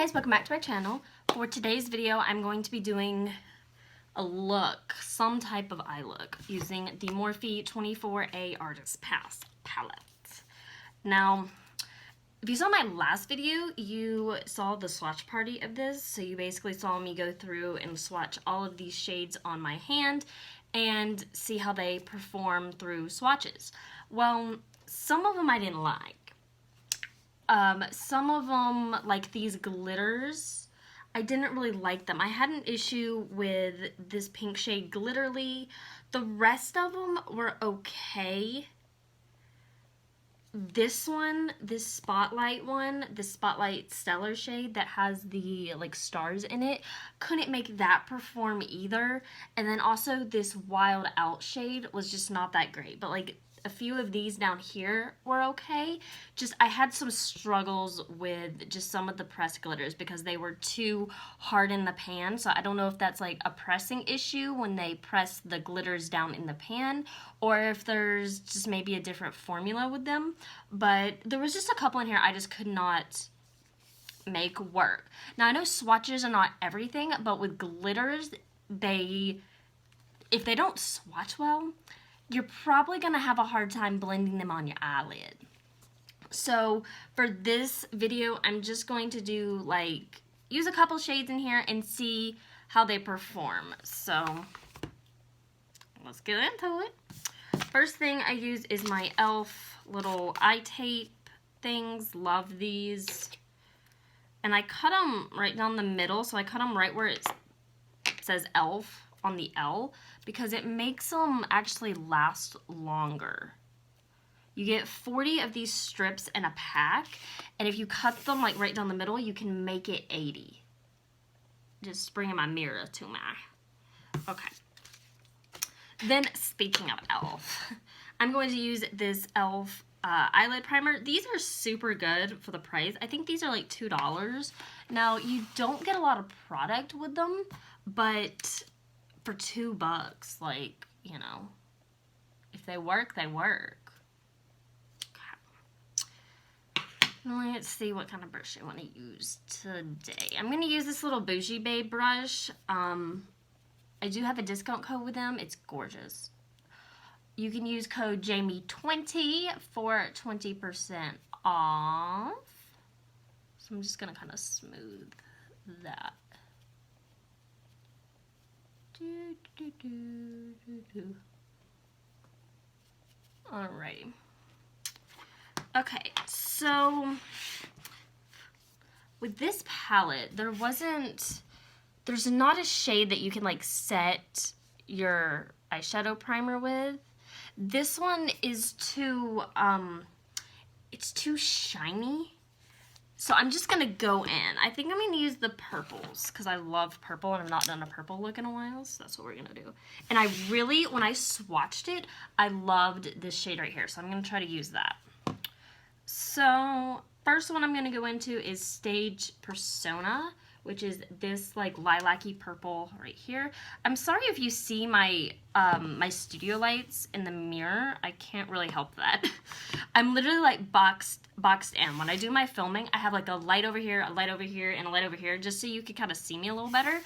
Hey guys, welcome back to my channel. For today's video, I'm going to be doing a look, some type of eye look, using the Morphe 24A Artist Palette. Now, if you saw my last video, you saw the swatch party of this, so you basically saw me go through and swatch all of these shades on my hand and see how they perform through swatches. Well, some of them I didn't like. Some of them, like these glitters, I didn't really like them. I had an issue with this pink shade Glitterly. The rest of them were okay. This one, this Spotlight one, the Spotlight Stellar shade that has the like stars in it, couldn't make that perform either. And then also this Wild Out shade was just not that great. But like a few of these down here were okay. Just I had some struggles with just some of the pressed glitters because they were too hard in the pan. So I don't know if that's like a pressing issue when they press the glitters down in the pan, or if there's just maybe a different formula with them. But there was just a couple in here I just could not make work. Now I know swatches are not everything, but with glitters, if they don't swatch well, you're probably going to have a hard time blending them on your eyelid. So for this video, I'm just going to do like, use a couple shades in here and see how they perform. So let's get into it. First thing I use is my e.l.f. little eye tape things. Love these. And I cut them right down the middle. So I cut them right where it says e.l.f. on the L, because it makes them actually last longer. You get 40 of these strips in a pack, and if you cut them like right down the middle, you can make it 80. Just bringing my mirror to my, okay. Then speaking of e.l.f., I'm going to use this e.l.f. Eyelid primer. These are super good for the price. I think these are like $2. Now, you don't get a lot of product with them, but for $2, like, you know, if they work, they work. Okay. Let's see what kind of brush I want to use today. I'm going to use this little Bougie Babe brush. I do have a discount code with them. It's gorgeous. You can use code Jamie20 for 20% off. So I'm just going to kind of smooth that. Alrighty. Okay, so with this palette, there's not a shade that you can like set your eyeshadow primer with. This one is too, it's too shiny. So I'm just going to go in. I think I'm going to use the purples because I love purple and I've not done a purple look in a while. So that's what we're going to do. And I really, when I swatched it, I loved this shade right here. So I'm going to try to use that. So first one I'm going to go into is Stage Persona, which is this like lilac-y purple right here. I'm sorry if you see my my studio lights in the mirror. I can't really help that. I'm literally like boxed in. When I do my filming, I have like a light over here, a light over here, and a light over here, just so you can kind of see me a little better.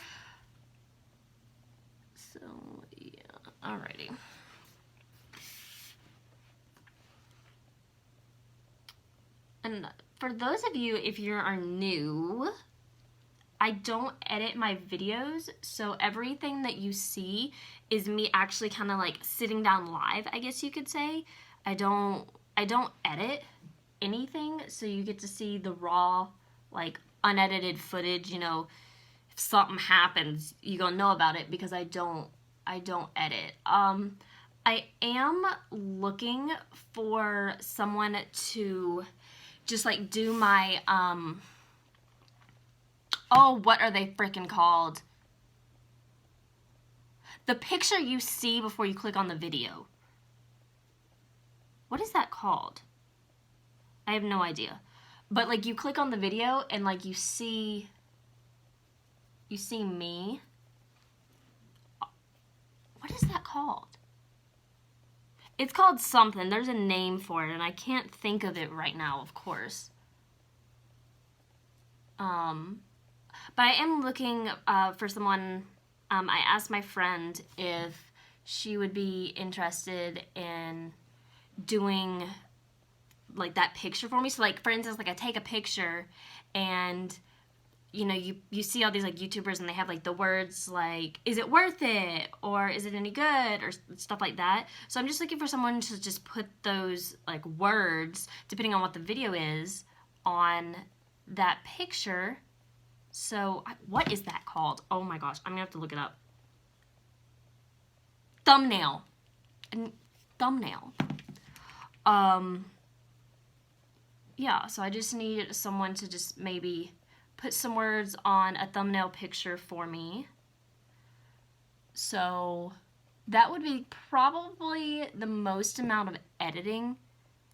So yeah, alrighty. And for those of you, if you are new, I don't edit my videos, so everything that you see is me actually kind of like sitting down live, I guess you could say. I don't edit anything, so you get to see the raw, like unedited footage. You know, if something happens, you gonna know about it because I don't edit. I am looking for someone to just like do my oh, what are they freaking called? The picture you see before you click on the video. What is that called? I have no idea. But like you click on the video and like you see me. What is that called? It's called something. There's a name for it and I can't think of it right now, of course. But I am looking for someone. I asked my friend if she would be interested in doing like that picture for me. So like, for instance, like I take a picture and you know, you see all these like YouTubers and they have like the words like, is it worth it? Or is it any good? Or stuff like that. So I'm just looking for someone to just put those like words, depending on what the video is, on that picture. So what is that called? Oh my gosh, I'm gonna have to look it up. Thumbnail. Thumbnail. Yeah, so I just need someone to just maybe put some words on a thumbnail picture for me. So that would be probably the most amount of editing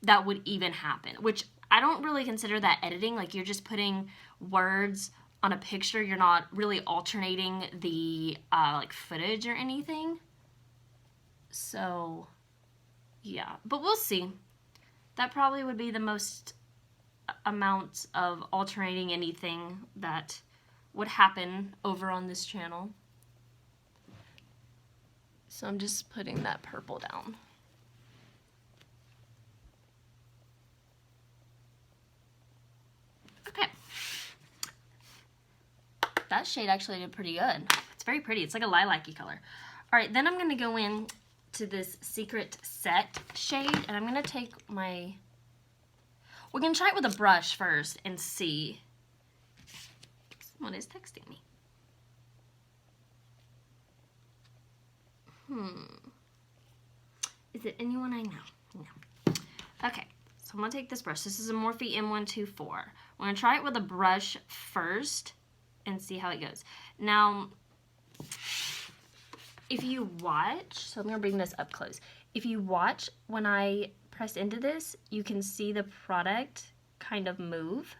that would even happen, which I don't really consider that editing. Like, you're just putting words on a picture. You're not really alternating the like footage or anything. So yeah, but we'll see. That probably would be the most amount of alternating anything that would happen over on this channel. So I'm just putting that purple down. Okay. That shade actually did pretty good. It's very pretty. It's like a lilac-y color. All right, then I'm going to go in to this Secret Set shade, and I'm going to take my... We're going to try it with a brush first and see. Someone is texting me. Is it anyone I know? No. Okay, so I'm going to take this brush. This is a Morphe M124. We're going to try it with a brush first and see how it goes. Now, if you watch, so I'm going to bring this up close. If you watch when I press into this, you can see the product kind of move.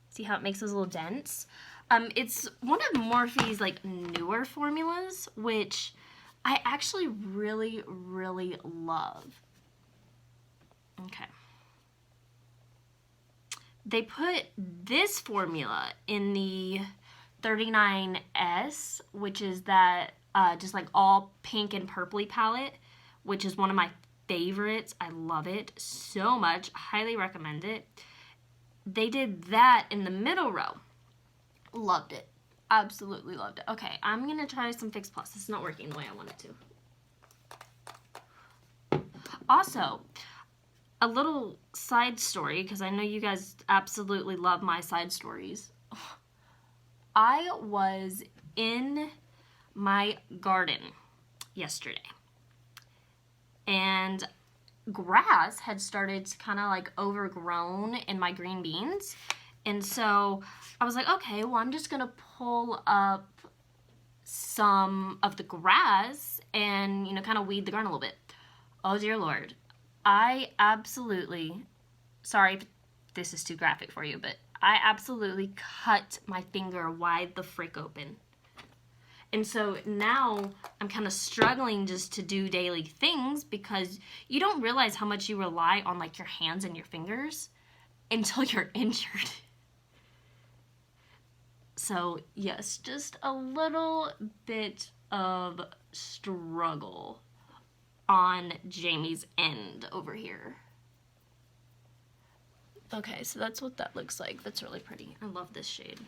See how it makes those little dents? It's one of Morphe's like newer formulas, which I actually really, really love. Okay. They put this formula in the 39S, which is that just like all pink and purpley palette, which is one of my favorites. I love it so much. Highly recommend it. They did that in the middle row. Loved it. Absolutely loved it. Okay, I'm going to try some Fix Plus. It's not working the way I want it to. Also, a little side story, because I know you guys absolutely love my side stories. I was in my garden yesterday, and grass had started to kind of like overgrown in my green beans. And so I was like, okay, well, I'm just going to pull up some of the grass and, you know, kind of weed the garden a little bit. Oh, dear Lord. I absolutely, sorry if this is too graphic for you, but I absolutely cut my finger wide the frick open. And so now I'm kind of struggling just to do daily things, because you don't realize how much you rely on like your hands and your fingers until you're injured. So yes, just a little bit of struggle on Jamie's end over here. Okay, so that's what that looks like. That's really pretty. I love this shade.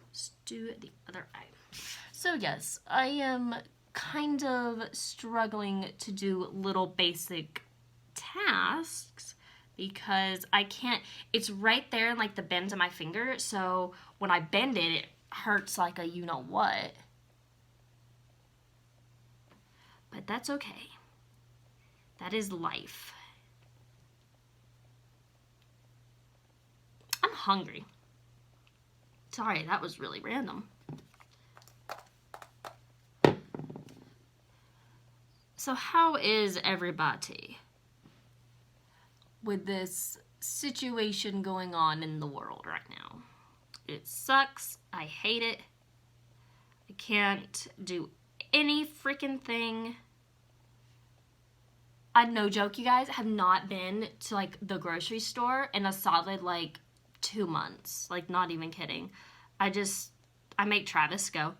Let's do the other eye. So yes, I am kind of struggling to do little basic tasks because I can't, it's right there in like the bend of my finger, so when I bend it, it hurts like a you know what. But that's okay. That is life. I'm hungry. Sorry, that was really random. So how is everybody with this situation going on in the world right now? It sucks. I hate it. I can't do any freaking thing. I no joke, you guys, have not been to like the grocery store in a solid like 2 months. Like, not even kidding. I make Travis go.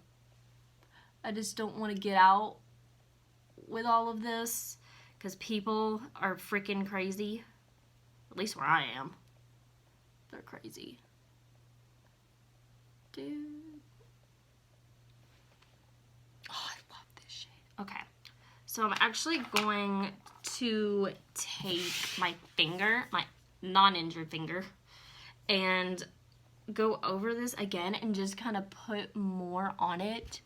I just don't want to get out with all of this because people are freaking crazy. At least where I am. They're crazy. Dude. Oh, I love this shade. Okay. So I'm actually going to take my finger, my non-injured finger, and go over this again and just kind of put more on it.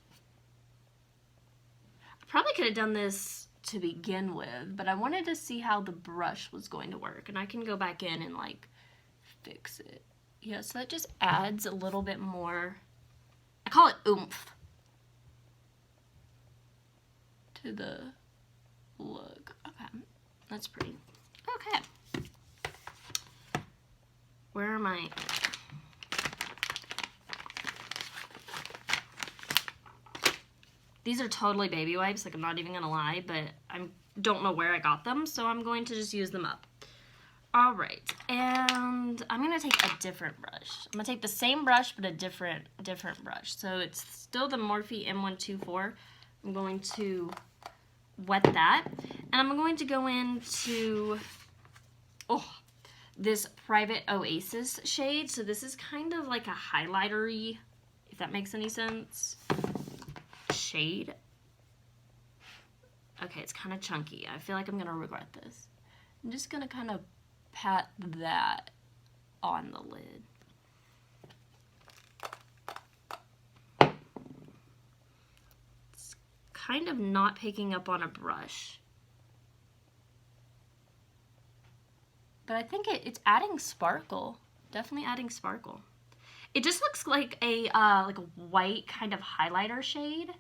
I probably could have done this to begin with, but I wanted to see how the brush was going to work, and I can go back in and like fix it. Yeah, so that just adds a little bit more, I call it oomph, to the look. Okay, that's pretty. Okay. Where am I? These are totally baby wipes, like I'm not even gonna lie, but I don't know where I got them, so I'm going to just use them up. All right, and I'm gonna take a different brush. I'm gonna take the same brush, but a different brush. So it's still the Morphe M124. I'm going to wet that, and I'm going to go into, this Private Oasis shade. So this is kind of like a highlighter-y, if that makes any sense, shade. Okay, it's kind of chunky. I feel like I'm gonna regret this. I'm just gonna kind of pat that on the lid. It's kind of not picking up on a brush, but I think it's adding sparkle. Definitely adding sparkle. It just looks like a white kind of highlighter shade.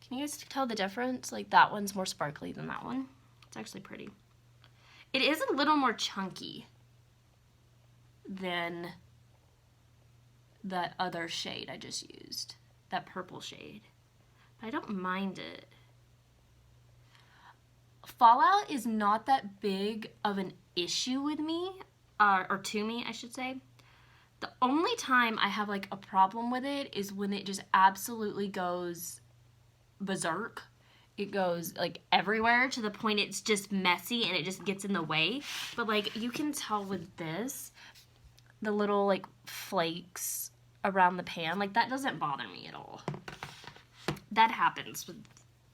Can you guys tell the difference? Like, that one's more sparkly than that one. It's actually pretty. It is a little more chunky than that other shade I just used, that purple shade. But I don't mind it. Fallout is not that big of an issue with me, or to me, I should say. The only time I have like a problem with it is when it just absolutely goes berserk. It goes like everywhere to the point it's just messy and it just gets in the way. But like, you can tell with this, the little like flakes around the pan, like that doesn't bother me at all. That happens with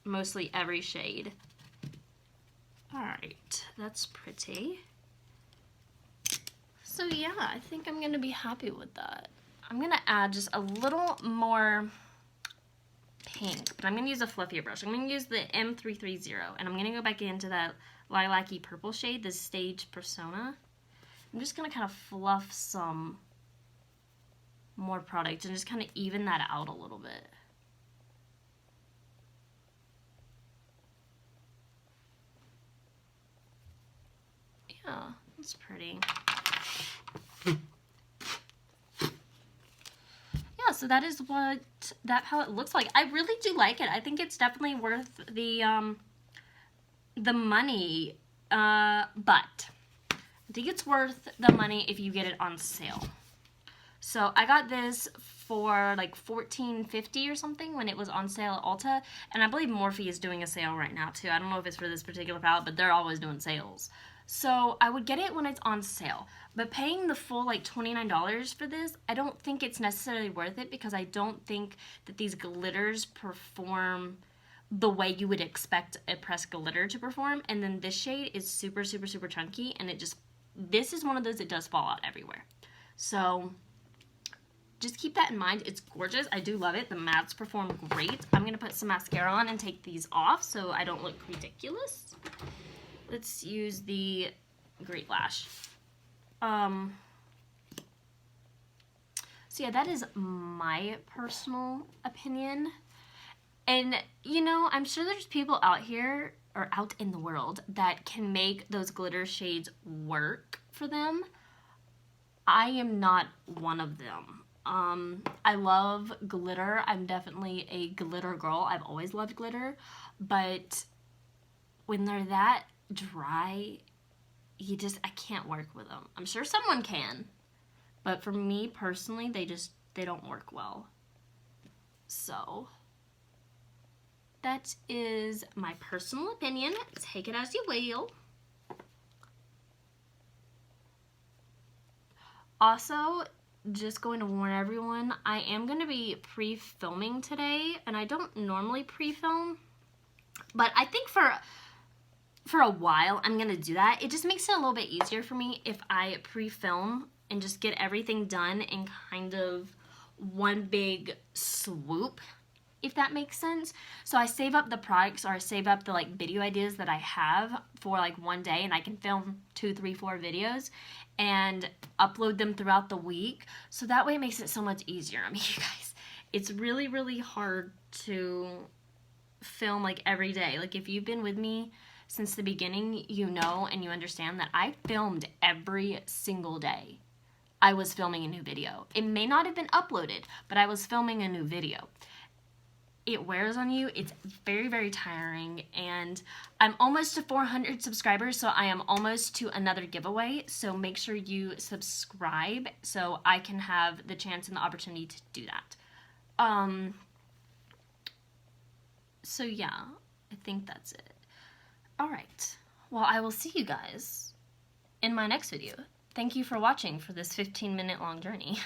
mostly every shade. All right, that's pretty. So yeah, I think I'm gonna be happy with that. I'm gonna add just a little more pink, but I'm gonna use a fluffier brush. I'm gonna use the M330, and I'm gonna go back into that lilac-y purple shade, the Stage Persona. I'm just gonna kind of fluff some more product and just kind of even that out a little bit. Yeah, that's pretty. Yeah, so that is what that palette looks like. I really do like it. I think it's definitely worth the money, but I think it's worth the money if you get it on sale. So I got this for like $14.50 or something when it was on sale at Ulta, and I believe Morphe is doing a sale right now too. I don't know if it's for this particular palette, but they're always doing sales. So I would get it when it's on sale, but paying the full like $29 for this, I don't think it's necessarily worth it, because I don't think that these glitters perform the way you would expect a pressed glitter to perform. And then this shade is super, super, super chunky, and this is one of those that does fall out everywhere. So just keep that in mind. It's gorgeous. I do love it. The mattes perform great. I'm going to put some mascara on and take these off so I don't look ridiculous. Let's use the Great Lash. So yeah, that is my personal opinion. And, you know, I'm sure there's people out here, or out in the world, that can make those glitter shades work for them. I am not one of them. I love glitter. I'm definitely a glitter girl. I've always loved glitter, but when they're that dry, I can't work with them. I'm sure someone can, but for me personally, they don't work well. So that is my personal opinion. Take it as you will. Also, just going to warn everyone, I am going to be pre-filming today, and I don't normally pre-film, but I think for a while I'm going to do that. It just makes it a little bit easier for me if I pre-film and just get everything done in kind of one big swoop, if that makes sense. So I save up the products, or I save up the like video ideas that I have for like one day, and I can film 2, 3, 4 videos and upload them throughout the week. So that way it makes it so much easier. I mean, you guys, it's really, really hard to film like every day. Like if you've been with me since the beginning, you know and you understand that I filmed every single day. I was filming a new video. It may not have been uploaded, but I was filming a new video. It wears on you. It's very, very tiring, and I'm almost to 400 subscribers, so I am almost to another giveaway. So make sure you subscribe so I can have the chance and the opportunity to do that. So yeah, I think that's it. All right. Well, I will see you guys in my next video. Thank you for watching for this 15-minute long journey.